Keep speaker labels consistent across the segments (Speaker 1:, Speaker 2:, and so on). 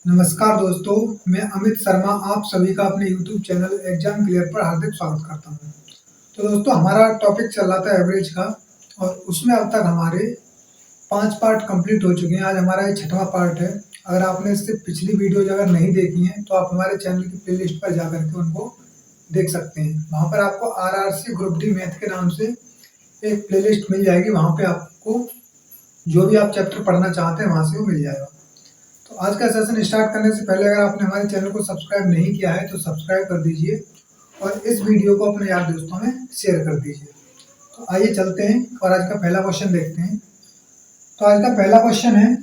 Speaker 1: नमस्कार दोस्तों, मैं अमित शर्मा आप सभी का अपने YouTube चैनल एग्जाम क्लियर पर हार्दिक स्वागत करता हूं। तो दोस्तों, हमारा टॉपिक चल रहा था एवरेज का और उसमें अब तक हमारे 5 पार्ट कंप्लीट हो चुके हैं। आज हमारा ये 6वां पार्ट है। अगर आपने इससे पिछली वीडियोज अगर नहीं देखी हैं तो आप हमारे चैनल की प्लेलिस्ट पर जाकर के उनको देख सकते हैं। वहाँ पर आपको RRC ग्रुप डी मैथ के नाम से एक प्लेलिस्ट मिल जाएगी। वहाँ पे आपको जो भी आप चैप्टर पढ़ना चाहते हैं वहाँ से वो मिल जाएगा। तो आज का सेशन स्टार्ट करने से पहले अगर आपने हमारे चैनल को सब्सक्राइब नहीं किया है तो सब्सक्राइब कर दीजिए और इस वीडियो को अपने यार दोस्तों में शेयर कर दीजिए। तो आइए चलते हैं और आज का पहला क्वेश्चन देखते हैं। तो आज का पहला क्वेश्चन है,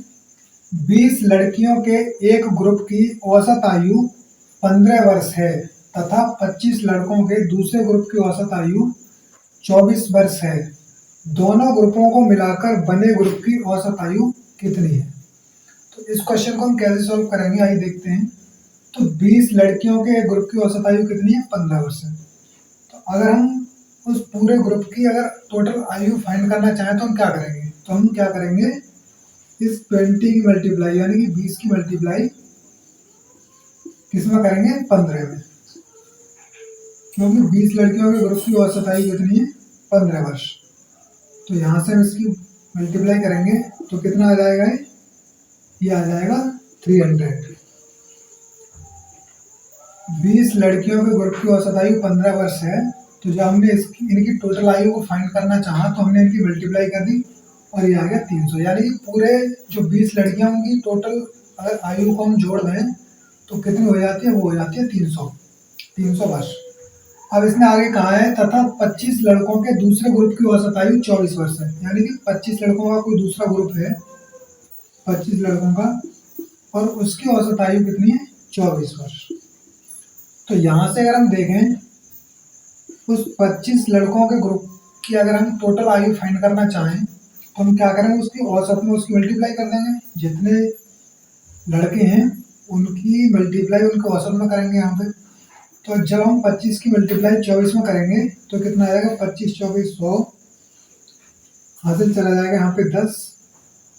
Speaker 1: 20 लड़कियों के एक ग्रुप की औसत आयु 15 वर्ष है तथा 25 लड़कों के दूसरे ग्रुप की औसत आयु 24 वर्ष है। दोनों ग्रुपों को मिलाकर बने ग्रुप की औसत आयु कितनी है? तो इस क्वेश्चन को हम कैसे सॉल्व करेंगे, आइए देखते हैं। तो 20 लड़कियों के एक ग्रुप की औसत आयु कितनी है? 15 वर्ष है। तो अगर हम उस पूरे ग्रुप की अगर टोटल आयु फाइंड करना चाहें तो हम क्या करेंगे? तो हम क्या करेंगे, इस 20 की मल्टीप्लाई यानी कि 20 की मल्टीप्लाई किसमें करेंगे? 15 में, क्योंकि 20 लड़कियों के ग्रुप की औसत आयु कितनी है? 15 वर्ष। तो यहाँ से हम इसकी मल्टीप्लाई करेंगे तो कितना आ जाएगा? ये आ जाएगा 300। 20 लड़कियों के ग्रुप की औसत आयु 15 वर्ष है। तो जब हमने इनकी टोटल आयु को फाइंड करना चाहा तो हमने इनकी मल्टीप्लाई कर दी और ये आ गया 300। यानी कि पूरे जो 20 लड़कियां होंगी टोटल अगर आयु को हम जोड़ दें तो कितनी हो जाती है? वो हो जाती है 300 वर्ष। अब इसने आगे कहा है तथा 25 लड़कों के दूसरे ग्रुप की औसत आयु 24 वर्ष है। यानी कि 25 लड़कों का कोई दूसरा ग्रुप है, 25 लड़कों का, और उसकी औसत आयु कितनी है? 24 वर्ष। तो यहाँ से अगर हम देखें उस 25 लड़कों के ग्रुप की अगर हम टोटल आयु फाइंड करना चाहें तो हम क्या करेंगे? उसकी औसत में उसकी मल्टीप्लाई कर देंगे। जितने लड़के हैं उनकी मल्टीप्लाई उनके औसत में करेंगे यहाँ पे। तो जब हम 25 की मल्टीप्लाई 24 में करेंगे तो कितना आएगा? 25 24 100 हासिल चला जाएगा यहाँ पे 10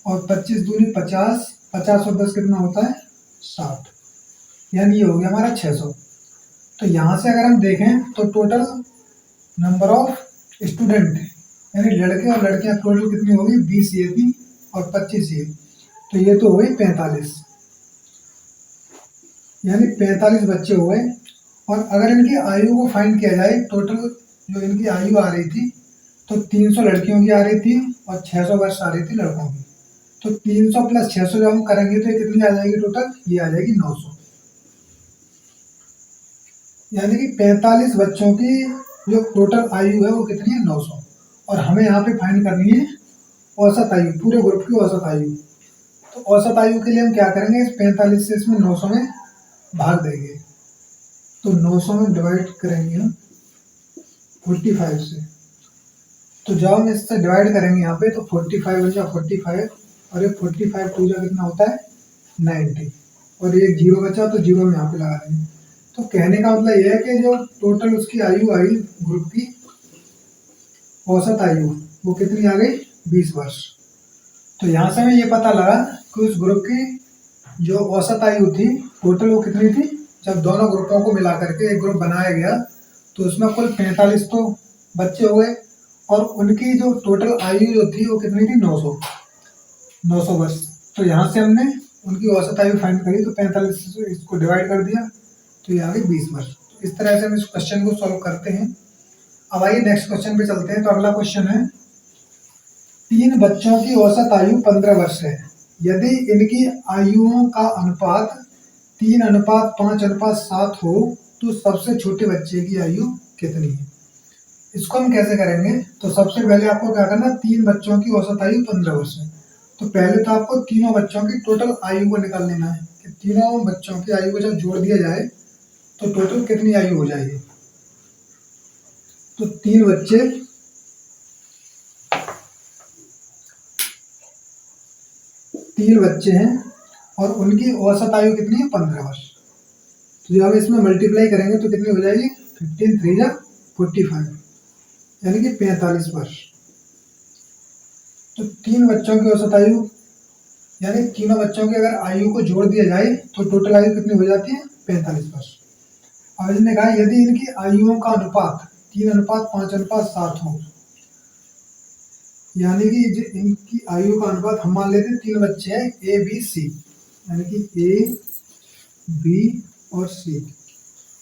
Speaker 1: और 25 दूनी 50, 50 और 10 कितना होता है? 60। यानी ये हो गया हमारा 600। तो यहाँ से अगर हम देखें तो टोटल नंबर ऑफ स्टूडेंट यानी लड़के और लड़कियां टोटल कितनी होगी? 20 ये थी और 25 ये, तो ये तो हो गई 45। यानी 45 बच्चे हुए। और अगर इनकी आयु को फाइंड किया जाए, टोटल जो इनकी आयु आ रही थी तो 300 लड़कियों की आ रही थी और 600 वर्ष आ रही थी लड़कों की। तो 300 प्लस 600 जब हम करेंगे तो ये कितनी आ जाएगी टोटल? ये आ जाएगी 900। यानी कि 45 बच्चों की जो टोटल आयु है वो कितनी है? 900। और हमें यहाँ पे फाइंड करनी है औसत आयु, पूरे ग्रुप की औसत आयु। तो औसत आयु के लिए हम क्या करेंगे? इस 45 से इसमें 900 में भाग देंगे। तो 900 में डिवाइड करेंगे हम 45 से। तो जब हम इससे डिवाइड करेंगे यहाँ पे तो 45 बन जाए 45 और ये 45 टू जा कितना होता है? 90। और ये जीरो बचा तो जीरो में यहाँ पे लगा देंगे। तो कहने का मतलब यह है कि जो टोटल उसकी आयु आई ग्रुप की औसत आयु वो कितनी आ गई? 20 वर्ष। तो यहाँ से हमें ये पता लगा कि उस ग्रुप की जो औसत आयु थी टोटल वो कितनी थी? जब दोनों ग्रुपों को मिला करके एक ग्रुप बनाया गया तो उसमें कुल 45 तो बच्चे हुए और उनकी जो टोटल आयु जो थी वो कितनी थी? 900 वर्ष। तो यहाँ से हमने उनकी औसत आयु फाइंड करी तो 45 से इसको डिवाइड कर दिया तो ये आ गई 20 वर्ष। तो इस तरह से हम इस क्वेश्चन को सॉल्व करते हैं। अब आइए नेक्स्ट क्वेश्चन पे चलते हैं। तो अगला क्वेश्चन है, 3 बच्चों की औसत आयु 15 वर्ष है। यदि इनकी आयुओं का अनुपात 3:5:7 हो तो सबसे छोटे बच्चे की आयु कितनी है? इसको हम कैसे करेंगे? तो सबसे पहले आपको क्या करना? 3 बच्चों की औसत आयु 15 वर्ष है। तो पहले तो आपको तीनों बच्चों की टोटल आयु को निकाल लेना है कि तीनों बच्चों की आयु को जब जोड़ दिया जाए तो टोटल कितनी आयु हो जाएगी? तो 3 बच्चे हैं और उनकी औसत आयु कितनी है? 15 वर्ष। तो जब हम इसमें मल्टीप्लाई करेंगे तो कितनी हो जाएगी? 15 3 जा 45 यानी कि 45 वर्ष। तो 3 बच्चों की औसत आयु यानी तीनों बच्चों की अगर आयु को जोड़ दिया जाए तो टोटल आयु कितनी हो जाती है? 45 वर्ष। अब इसने कहा यदि इनकी आयुओं का अनुपात 3:5:7 हो, यानी कि इनकी आयु का अनुपात हम मान लेते हैं 3 बच्चे हैं ए बी सी, यानी कि ए बी और सी,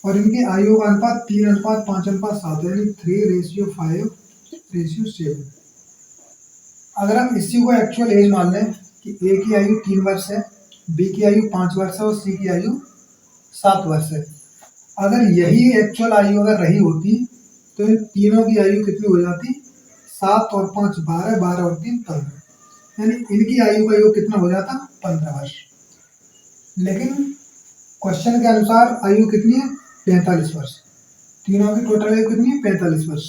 Speaker 1: और इनकी आयु का अनुपात 3:5:7 यानी 3:5:7। अगर हम इसी को एक्चुअल एज मान लें कि ए की आयु 3 वर्ष है, बी की आयु 5 वर्ष है और सी की आयु 7 वर्ष है, अगर यही एक्चुअल आयु अगर रही होती तो इन तीनों की आयु कितनी हो जाती? 7 और 5 12, 12 और 3 15, यानी इनकी आयु का योग कितना हो जाता? 15 वर्ष। लेकिन क्वेश्चन के अनुसार आयु कितनी है? 45 वर्ष। तीनों की टोटल आयु कितनी है? 45 वर्ष।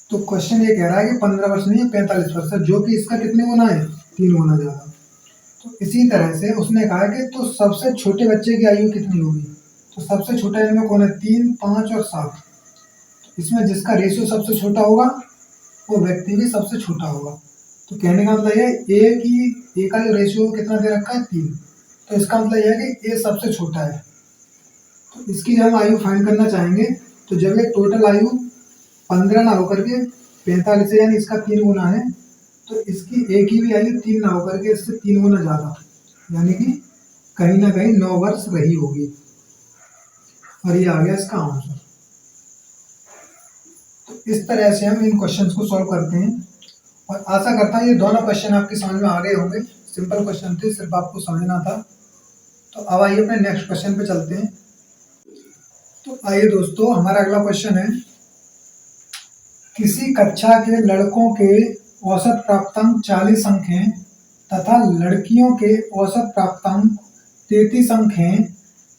Speaker 1: तो क्वेश्चन ये कह रहा है कि 15 वर्ष नहीं है 45 वर्ष है, जो कि इसका कितने गुना है? 3 गुना ज़्यादा। तो इसी तरह से उसने कहा कि तो सबसे छोटे बच्चे की आयु कितनी होगी? तो सबसे छोटा इनमें कौन है? 3, 5 और 7। इसमें जिसका रेशियो सबसे छोटा होगा वो व्यक्ति भी सबसे छोटा होगा। तो कहने का मतलब ये ए का जो रेशियो कितना दे रखा है? 3। तो इसका मतलब यह है कि ए सबसे छोटा है। तो इसकी जब हम आयु फाइंड करना चाहेंगे तो जब ये टोटल आयु 15 ना होकर के 45 है, यानी इसका 3 गुना है, तो इसकी ए की भी आयु 3 ना होकर के इससे 3 गुना ज़्यादा, यानी कि कहीं ना कहीं 9 वर्ष रही होगी। और ये आ गया इसका आंसर। तो इस तरह से हम इन क्वेश्चंस को सॉल्व करते हैं और आशा करता हूँ ये दोनों क्वेश्चन आपके समझ में आ गए होंगे। सिंपल क्वेश्चन थे, सिर्फ आपको समझना था। तो अब आइए अपने नेक्स्ट क्वेश्चन पे चलते हैं। तो आइए दोस्तों, हमारा अगला क्वेश्चन है, किसी कक्षा के लड़कों के औसत प्राप्तांक 40 अंक हैं तथा लड़कियों के औसत प्राप्तांक 33 अंक हैं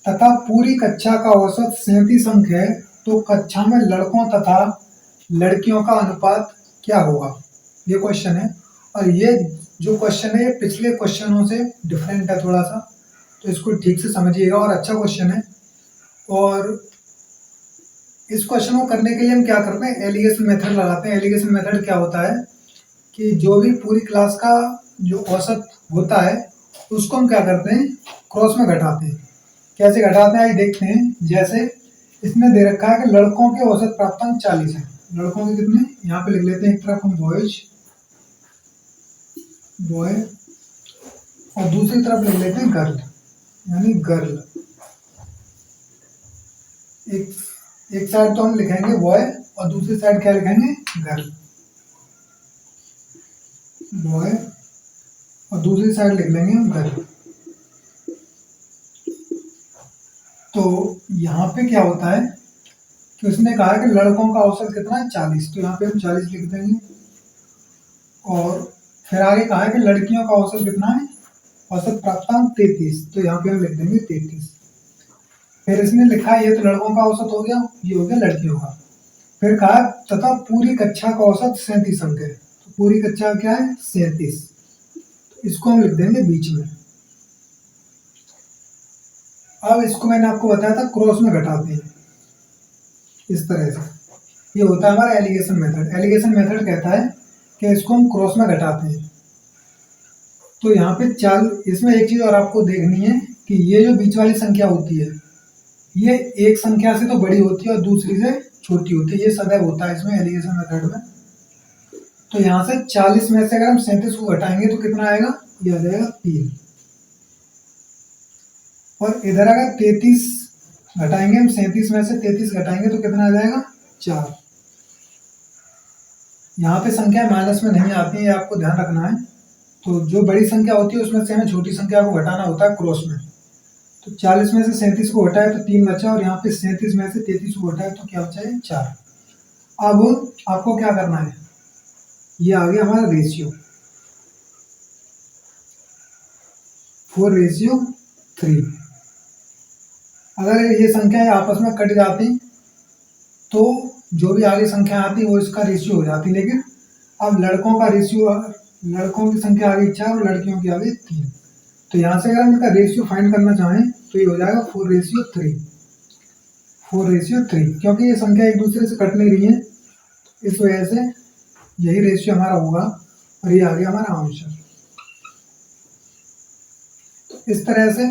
Speaker 1: तथा पूरी कक्षा का औसत 37 अंक है, तो कक्षा में लड़कों तथा लड़कियों का अनुपात क्या होगा? ये क्वेश्चन है। और ये जो क्वेश्चन है ये पिछले क्वेश्चनों से डिफरेंट है थोड़ा सा, तो इसको ठीक से समझिएगा और अच्छा क्वेश्चन है। और इस क्वेश्चन को करने के लिए हम क्या करते हैं? एलिगेशन मेथड लगाते हैं। एलिगेशन मेथड क्या होता है कि जो भी पूरी क्लास का जो औसत होता है उसको हम क्या करते हैं? क्रॉस में घटाते हैं। कैसे घटाते हैं आइए देखते हैं। जैसे इसमें दे रखा है कि लड़कों के औसत प्राप्तांक 40 है। लड़कों के कितने? यहाँ पे लिख लेते हैं, एक तरफ हम बॉय और दूसरी तरफ लिख लेते हैं गर्ल, यानी गर्ल। एक साइड तो हम लिखेंगे बॉय और दूसरी साइड क्या लिखेंगे? गर्ल। बॉय और दूसरी साइड लिख लेंगे हम गर्ल। तो यहाँ पे क्या होता है कि उसने कहा कि लड़कों का औसत कितना है? 40। तो यहाँ पे हम 40 लिख देंगे। और फिर आगे कहा है कि लड़कियों का औसत कितना है? औसत प्राप्तांक 33। तो यहाँ पे हम लिख देंगे 33। फिर इसने लिखा है ये तो लड़कों का औसत हो गया, ये हो गया लड़कियों का। फिर कहा तथा पूरी कक्षा का औसत 37 अंक है। तो पूरी कक्षा क्या है? 37। तो इसको हम लिख देंगे बीच में। अब इसको मैंने आपको बताया था क्रॉस में घटाते हैं इस तरह से। ये होता है हमारा एलिगेशन मेथड। एलिगेशन मेथड कहता है कि इसको हम क्रॉस में घटाते हैं। तो यहाँ पे इसमें एक चीज और आपको देखनी है कि ये जो बीच वाली संख्या होती है ये एक संख्या से तो बड़ी होती है और दूसरी से छोटी होती है। ये सदैव होता है इसमें एलिगेशन मेथड में। तो यहाँ से 40 में से अगर हम 37 को घटाएंगे तो कितना आएगा? ये आ जाएगा 3। और इधर अगर 33 घटाएंगे हम, 37 में से 33 घटाएंगे तो कितना आ जाएगा? 4। यहाँ पे संख्या माइनस में नहीं आती है, ये आपको ध्यान रखना है। तो जो बड़ी संख्या होती है उसमें से हमें छोटी संख्या को घटाना होता है क्रॉस में। तो 40 में से 37 को घटाए तो 3 बचा, और यहाँ पे 37 में से 33 को घटाए तो क्या बचा है? 4। अब आपको क्या करना है? ये आ गया हमारा रेशियो 4:3। अगर ये संख्याएं आपस में कट जाती तो जो भी आगे संख्या आती वो इसका रेशियो हो जाती। लेकिन अब लड़कों का रेशियो, लड़कों की संख्या आ गई 4 और लड़कियों की आ गई 3। तो यहाँ से अगर हम इनका रेशियो फाइंड करना चाहें तो ये हो जाएगा 4:3। 4:3, क्योंकि ये संख्या एक दूसरे से कट नहीं रही है, इस वजह से यही रेशियो हमारा होगा। और ये आ गया हमारा आंसर। इस तरह से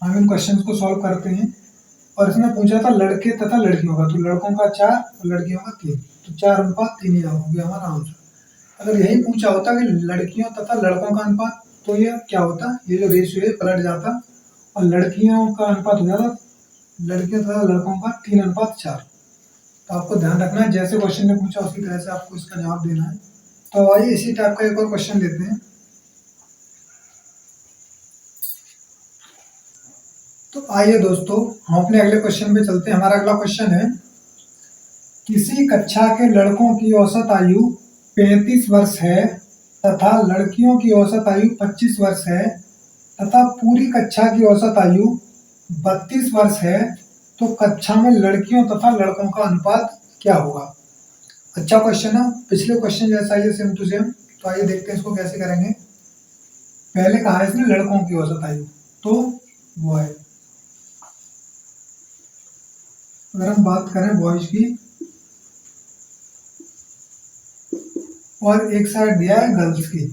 Speaker 1: हम इन क्वेश्चंस को सॉल्व करते हैं। और इसमें पूछा था लड़के तथा लड़कियों का, तो लड़कों का 4 और लड़कियों का 3, तो 4:3 ही हो गया हमारा आंसर। अगर यही पूछा होता कि लड़कियों तथा लड़कों का अनुपात, तो ये क्या होता, ये जो रेशियो है पलट जाता और लड़कियों का अनुपात हो जाता लड़कियों तथा लड़कों का 3:4। तो आपको ध्यान रखना है, जैसे क्वेश्चन ने पूछा उसी तरह से आपको इसका जवाब देना है। तो आइए इसी टाइप का एक और क्वेश्चन लेते हैं। तो आइए दोस्तों हम अपने अगले क्वेश्चन पे चलते हैं। हमारा अगला क्वेश्चन है, किसी कक्षा के लड़कों की औसत आयु 35 वर्ष है तथा लड़कियों की औसत आयु 25 वर्ष है तथा पूरी कक्षा की औसत आयु 32 वर्ष है, तो कक्षा में लड़कियों तथा लड़कों का अनुपात क्या होगा। अच्छा क्वेश्चन है, पिछले क्वेश्चन जैसा ही सेम टू सेम। तो आइए देखते हैं इसको कैसे करेंगे। पहले कहा है इसने लड़कों की औसत आयु, तो वो है, अगर हम बात करें बॉयज की, और एक साइड दिया है गर्ल्स की,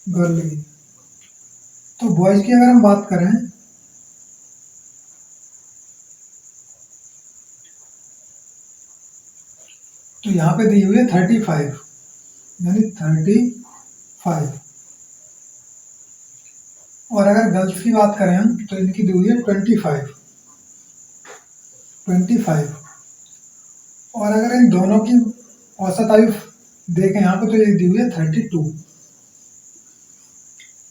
Speaker 1: गर्ल की। तो बॉयज की अगर हम बात करें तो यहाँ पे दी हुई है 35, यानी 35। और अगर गर्ल्स की बात करें हम तो इनकी दी हुई है 25। और अगर इन दोनों की औसत आयु देखें यहाँ पे तो ये दी हुई है 32।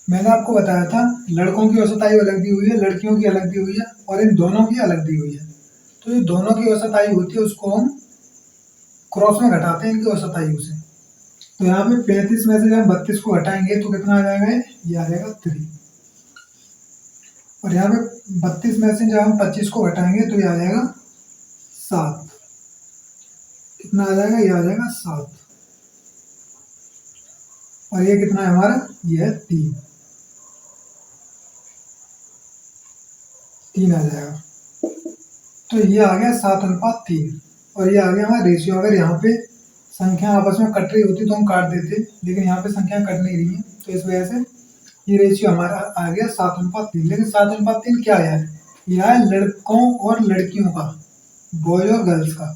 Speaker 1: मैंने आपको बताया था लड़कों की औसत आयु अलग दी हुई है, लड़कियों की अलग दी हुई है और इन दोनों की अलग दी हुई है। तो जो दोनों की औसत आयु होती है उसको हम क्रॉस में घटाते हैं इनकी औसत आयु से। तो यहाँ पे 35 में से जब 32 को हटाएंगे तो कितना आ जाएगा, ये आ जाएगा 3। और यहाँ पे 32 में से जब हम 25 को हटाएंगे तो ये आ जाएगा 7। कितना आ जाएगा, ये आ जाएगा 7। और ये कितना है हमारा, ये है 3 आ जाएगा। तो ये आ गया 7:3 और ये आ गया हमारा रेशियो। अगर यहाँ पे संख्या आपस में कट रही होती तो हम काट देते, लेकिन यहाँ पे संख्या कट नहीं रही है तो इस वजह से ये रेशियो हमारा आ गया 7:3। लेकिन 7:3 क्या है, यह है लड़कों और लड़कियों का, बॉयज और गर्ल्स का,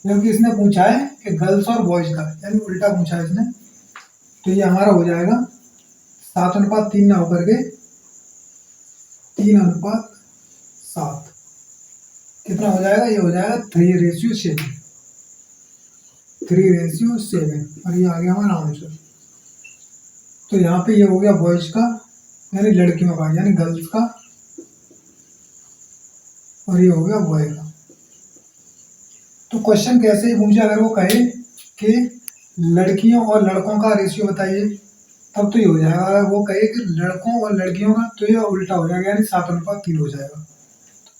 Speaker 1: क्योंकि इसने पूछा है कि गर्ल्स और बॉयज का, यानी उल्टा पूछा है इसने। तो ये हमारा हो जाएगा 7:3 ना होकर के 3:7। कितना हो जाएगा, ये हो जाएगा 3:7। 3:7 और ये आ गया हमारा आंसर। तो यहाँ पे ये हो गया बॉयज का यानी लड़कियों का, यानी गर्ल्स का, और ये हो गया बॉय का। तो क्वेश्चन कैसे ही पूछे, अगर वो कहे कि लड़कियों और लड़कों का रेशियो बताइए तब तो ये हो जाएगा। अगर वो कहे कि लड़कों और लड़कियों का तो ये उल्टा हो जाएगा, यानी 7:3 हो जाएगा।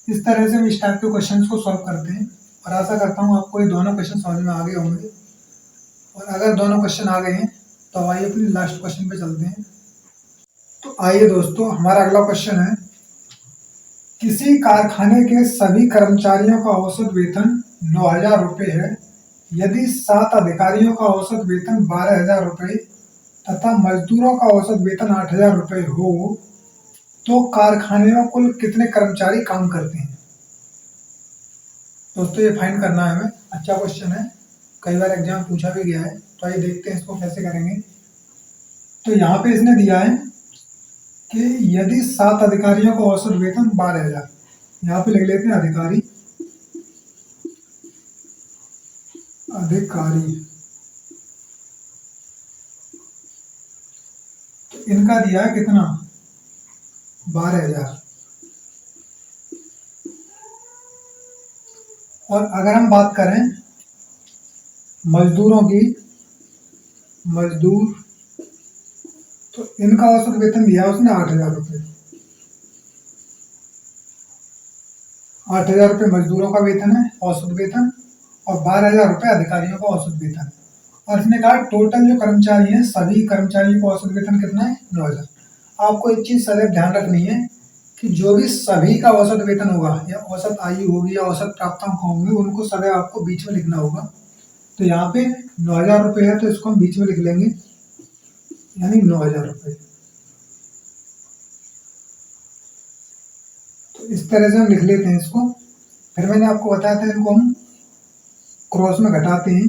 Speaker 1: इस तरह से हम इस टाइप के क्वेश्चंस को सॉल्व करते हैं और आशा करता हूँ आपको ये दोनों क्वेश्चन समझ में आ गए होंगे। और अगर दोनों क्वेश्चन आ गए हैं तो आइए अपने लास्ट क्वेश्चन पे चलते हैं। तो आइए दोस्तों हमारा अगला क्वेश्चन है, किसी कारखाने के सभी कर्मचारियों का औसत वेतन 9,000 रुपये है। यदि 7 अधिकारियों का औसत वेतन 12,000 रुपये तथा मजदूरों का औसत वेतन 8,000 रुपये हो तो कारखाने में कुल कितने कर्मचारी काम करते हैं। दोस्तों ये फाइंड करना है हमें। अच्छा क्वेश्चन है, कई बार एग्जाम पूछा भी गया है। तो आइए देखते हैं इसको कैसे करेंगे। तो यहाँ पे इसने दिया है कि यदि 7 अधिकारियों का औसत वेतन 12,000, यहाँ पे लिख लेते हैं अधिकारी, तो इनका दिया है कितना, 12,000। और अगर हम बात करें मजदूरों की, मजदूर, तो इनका औसत वेतन दिया उसने 8,000 रुपये। 8,000 रुपये मजदूरों का वेतन है, औसत वेतन, और 12,000 रुपये अधिकारियों का औसत वेतन। और इसने कहा टोटल जो कर्मचारी हैं सभी कर्मचारियों का औसत वेतन कितना है, 9,000। आपको एक चीज सदैव ध्यान रखनी है कि जो भी सभी का औसत वेतन होगा या औसत आयु होगी या औसत प्राप्तांक होंगे उनको सदैव आपको बीच में लिखना होगा। तो यहाँ पे 9,000 रुपये है तो इसको हम बीच में लिख लेंगे यानी 9,000 रुपये। तो इस तरह से हम लिख लेते हैं इसको। फिर मैंने आपको बताया था इनको हम क्रॉस में घटाते हैं,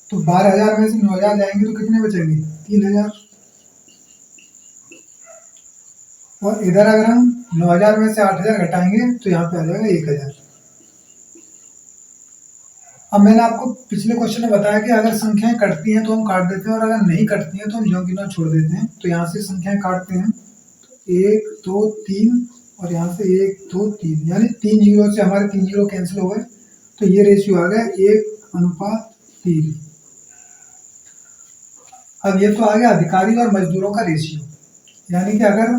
Speaker 1: तो 12,000 में से 9,000 जाएंगे तो कितने बचेंगे? 3,000। और इधर अगर हम 9,000 में से 8,000 घटाएंगे तो यहाँ पे आ जाएगा 1,000। अब मैंने आपको पिछले क्वेश्चन में बताया कि अगर संख्याएं कटती हैं तो हम काट देते हैं, और अगर नहीं कटती हैं तो हम ज्यों की त्यों छोड़ देते हैं। तो यहाँ से संख्याएं काटते हैं, तो 1 2 3, और यहाँ से 1 2 3, यानी 3 जीरो से हमारे 3 जीरो कैंसिल हो गए। तो ये रेशियो आ गया 1:3। अब ये तो आ गया अधिकारी और मजदूरों का रेशियो, यानी कि अगर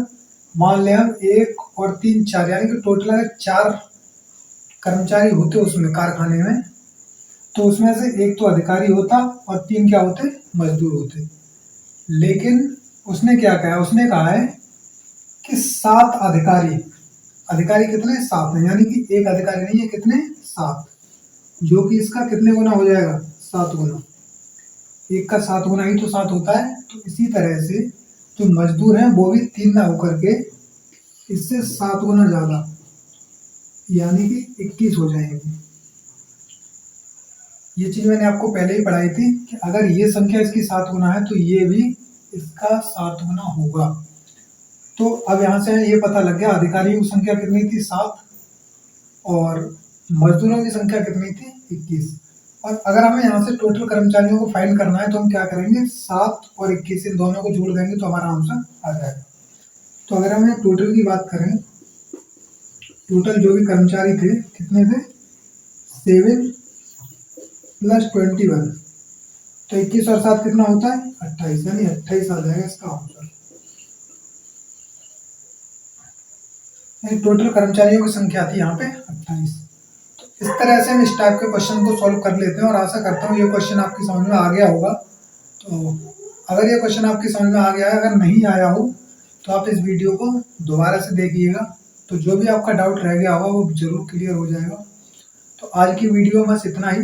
Speaker 1: मान लें हम 1 और 3 4, यानी कि टोटल अगर 4 कर्मचारी होते उसमें कारखाने में, तो उसमें से 1 तो अधिकारी होता और 3 क्या होते? मजदूर होते। लेकिन उसने क्या कहा? उसने कहा है कि 7 अधिकारी। अधिकारी कितने? 7 हैं, यानी कि एक अधिकारी नहीं है, कितने? 7, जो कि इसका कितने गुना हो जाएगा? 7 गुना। एक का 7 गुना ही तो 7 होता है। तो इसी तरह से जो मजदूर हैं वो भी 3 ना होकर के इससे 7 गुना ज्यादा, यानी कि 21 हो जाएंगे। ये चीज मैंने आपको पहले ही पढ़ाई थी कि अगर ये संख्या इसकी 7 गुना है तो ये भी इसका 7 गुना होगा। तो अब यहाँ से ये पता लग गया अधिकारियों की संख्या कितनी थी? 7, और मजदूरों की संख्या कितनी थी? 21। और अगर हमें यहाँ से टोटल कर्मचारियों को फाइंड करना है तो हम क्या करेंगे? 7 और 21 इन दोनों को जोड़ देंगे तो हमारा आंसर आ जाएगा। तो अगर हम टोटल की बात करें, टोटल जो भी कर्मचारी थे कितने थे? 7 + 21, तो 21 और 7 कितना होता है? 28, यानी 28 आ जाएगा इसका आंसर। टोटल कर्मचारियों की संख्या थी यहाँ पे 28। तो इस तरह से हम इस टाइप के क्वेश्चन को सॉल्व कर लेते हैं, और आशा करता हूँ ये क्वेश्चन आपकी समझ में आ गया होगा। तो अगर ये क्वेश्चन आपकी समझ में आ गया है, अगर नहीं आया हो तो आप इस वीडियो को दोबारा से देखिएगा, तो जो भी आपका डाउट रह गया होगा वो जरूर क्लियर हो जाएगा। तो आज की वीडियो बस इतना ही।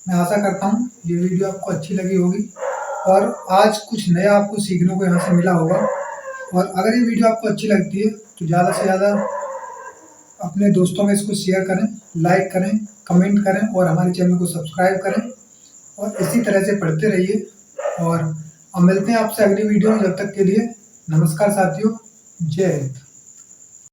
Speaker 1: मैं आशा करता हूँ ये वीडियो आपको अच्छी लगी होगी, और आज कुछ नया आपको सीखने को यहाँ से मिला होगा। और अगर ये वीडियो आपको अच्छी लगती है तो ज़्यादा से ज़्यादा अपने दोस्तों में इसको शेयर करें, लाइक करें, कमेंट करें, और हमारे चैनल को सब्सक्राइब करें, और इसी तरह से पढ़ते रहिए। और अब मिलते हैं आपसे अगली वीडियो में। जब तक के लिए नमस्कार साथियों, जय हिंद।